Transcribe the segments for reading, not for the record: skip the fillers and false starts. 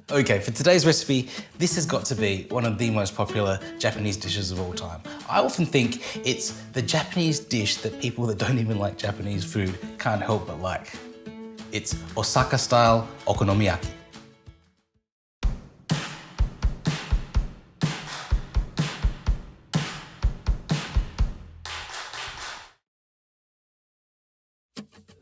Okay, for today's recipe, this has got to be one of the most popular Japanese dishes of all time. I often think it's the Japanese dish that people that don't even like Japanese food can't help but like. It's Osaka-style okonomiyaki.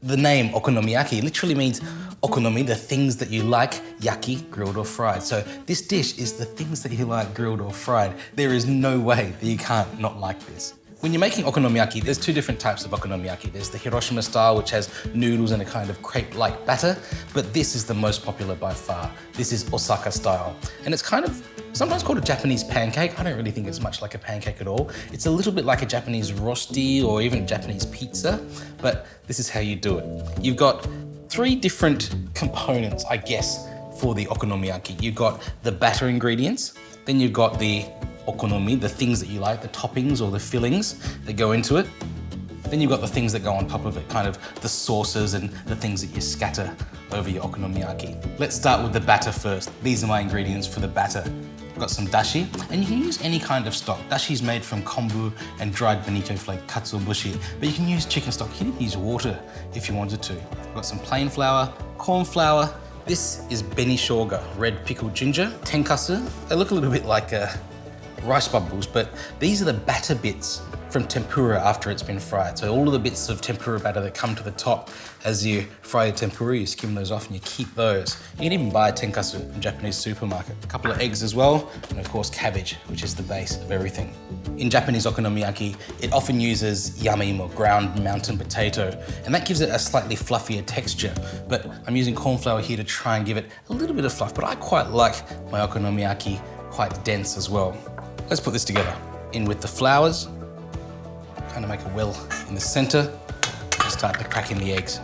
The name okonomiyaki literally means okonomi, the things that you like, yaki, grilled or fried. So this dish is the things that you like grilled or fried. There is no way that you can't not like this. When you're making okonomiyaki, there's two different types of okonomiyaki. There's the Hiroshima style, which has noodles and a kind of crepe-like batter, but this is the most popular by far. This is Osaka style. And it's kind of sometimes called a Japanese pancake. I don't really think it's much like a pancake at all. It's a little bit like a Japanese rosti or even a Japanese pizza, but this is how you do it. You've got three different components, I guess, for the okonomiyaki. You've got the batter ingredients, then you've got the okonomi, the things that you like, the toppings or the fillings that go into it. Then you've got the things that go on top of it, kind of the sauces and the things that you scatter over your okonomiyaki. Let's start with the batter first. These are my ingredients for the batter. I've got some dashi, and you can use any kind of stock. Dashi is made from kombu and dried bonito flake katsuobushi, but you can use chicken stock. You can use water if you wanted to. I've got some plain flour, corn flour. This is beni shoga, red pickled ginger, tenkasu. They look a little bit like rice bubbles, but these are the batter bits from tempura after it's been fried. So all of the bits of tempura batter that come to the top as you fry your tempura, you skim those off and you keep those. You can even buy tenkasu from Japanese supermarket. A couple of eggs as well, and of course cabbage, which is the base of everything. In Japanese okonomiyaki, it often uses yamim or ground mountain potato, and that gives it a slightly fluffier texture. But I'm using corn flour here to try and give it a little bit of fluff, but I quite like my okonomiyaki quite dense as well. Let's put this together. In with the flours, kind of make a well in the center, and start to crack in the eggs.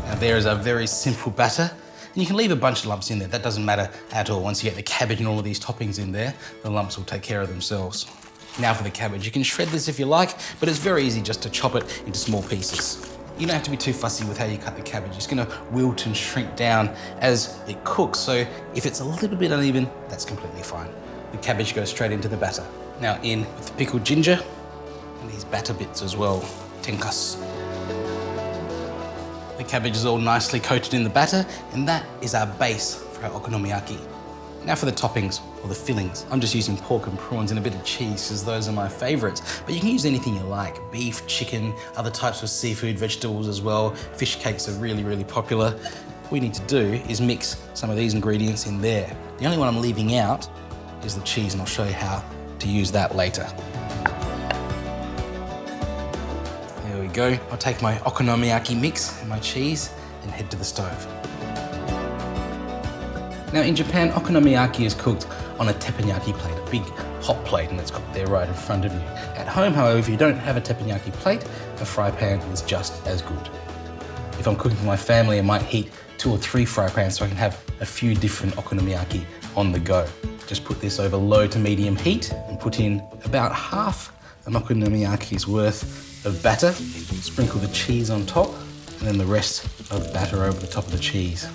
Now there is a very simple batter, and you can leave a bunch of lumps in there. That doesn't matter at all. Once you get the cabbage and all of these toppings in there, the lumps will take care of themselves. Now for the cabbage. You can shred this if you like, but it's very easy just to chop it into small pieces. You don't have to be too fussy with how you cut the cabbage. It's gonna wilt and shrink down as it cooks, so if it's a little bit uneven, that's completely fine. The cabbage goes straight into the batter. Now in with the pickled ginger and these batter bits as well, tenkasu. The cabbage is all nicely coated in the batter, and that is our base for our okonomiyaki. Now for the toppings, or the fillings. I'm just using pork and prawns and a bit of cheese, because those are my favorites. But you can use anything you like. Beef, chicken, other types of seafood, vegetables as well. Fish cakes are really, really popular. All you need to do is mix some of these ingredients in there. The only one I'm leaving out is the cheese, and I'll show you how to use that later. There we go. I'll take my okonomiyaki mix and my cheese and head to the stove. Now in Japan, okonomiyaki is cooked on a teppanyaki plate, a big hot plate, and it's cooked there right in front of you. At home, however, if you don't have a teppanyaki plate, a fry pan is just as good. If I'm cooking for my family, I might heat 2 or 3 fry pans so I can have a few different okonomiyaki on the go. Just put this over low to medium heat and put in about half an okonomiyaki's worth of batter. Sprinkle the cheese on top and then the rest of the batter over the top of the cheese.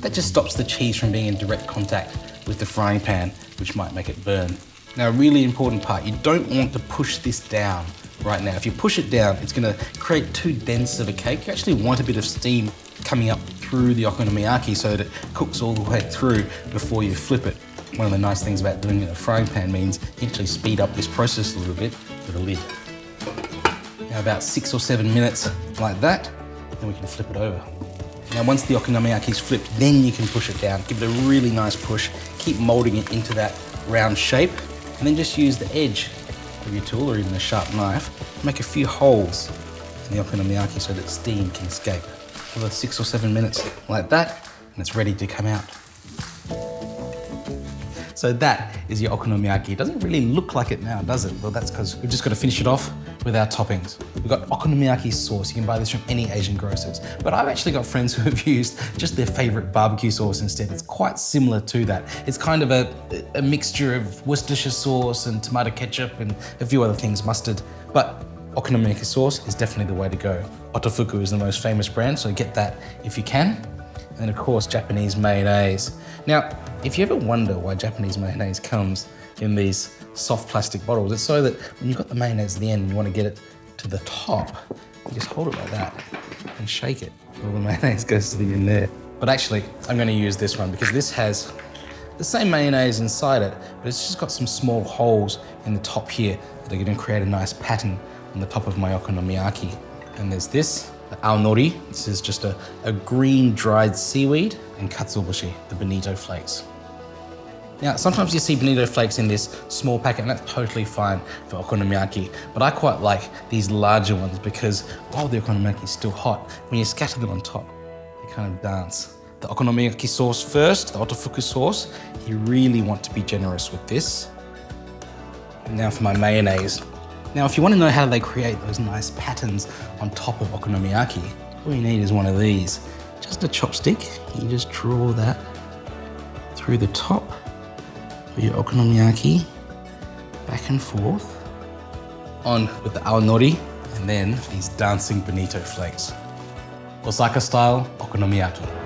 That just stops the cheese from being in direct contact with the frying pan, which might make it burn. Now, a really important part, you don't want to push this down right now. If you push it down, it's gonna create too dense of a cake. You actually want a bit of steam coming up through the okonomiyaki so that it cooks all the way through before you flip it. One of the nice things about doing it in a frying pan means you actually speed up this process a little bit with a lid. Now about 6 or 7 minutes like that, then we can flip it over. Now once the okonomiyaki is flipped, then you can push it down. Give it a really nice push. Keep molding it into that round shape, and then just use the edge of your tool or even a sharp knife to make a few holes in the okonomiyaki so that steam can escape. Another 6 or 7 minutes like that, and it's ready to come out. So that is your okonomiyaki. It doesn't really look like it now, does it? Well, that's because we've just got to finish it off with our toppings. We've got Okonomiyaki sauce. You can buy this from any Asian grocers. But I've actually got friends who have used just their favorite barbecue sauce instead. It's quite similar to that. It's kind of a mixture of Worcestershire sauce and tomato ketchup and a few other things, mustard. But Okonomiyaki sauce is definitely the way to go. Otofuku is the most famous brand, so get that if you can. And of course, Japanese mayonnaise. Now, if you ever wonder why Japanese mayonnaise comes in these soft plastic bottles, it's so that when you've got the mayonnaise at the end and you want to get it to the top, you just hold it like that and shake it. All the mayonnaise goes to the end there. But actually, I'm going to use this one because this has the same mayonnaise inside it, but it's just got some small holes in the top here that are going to create a nice pattern on the top of my okonomiyaki. And there's this, the aonori. This is just a green dried seaweed, and katsuobushi, the bonito flakes. Now, sometimes you see bonito flakes in this small packet, and that's totally fine for okonomiyaki, but I quite like these larger ones because while the okonomiyaki is still hot, when you scatter them on top, they kind of dance. The okonomiyaki sauce first, the otofuku sauce, you really want to be generous with this. And now for my mayonnaise. Now, if you want to know how they create those nice patterns on top of okonomiyaki, all you need is one of these. Just a chopstick, you just draw that through the top of your okonomiyaki, back and forth, on with the aonori, and then these dancing bonito flakes. Osaka style okonomiyaki.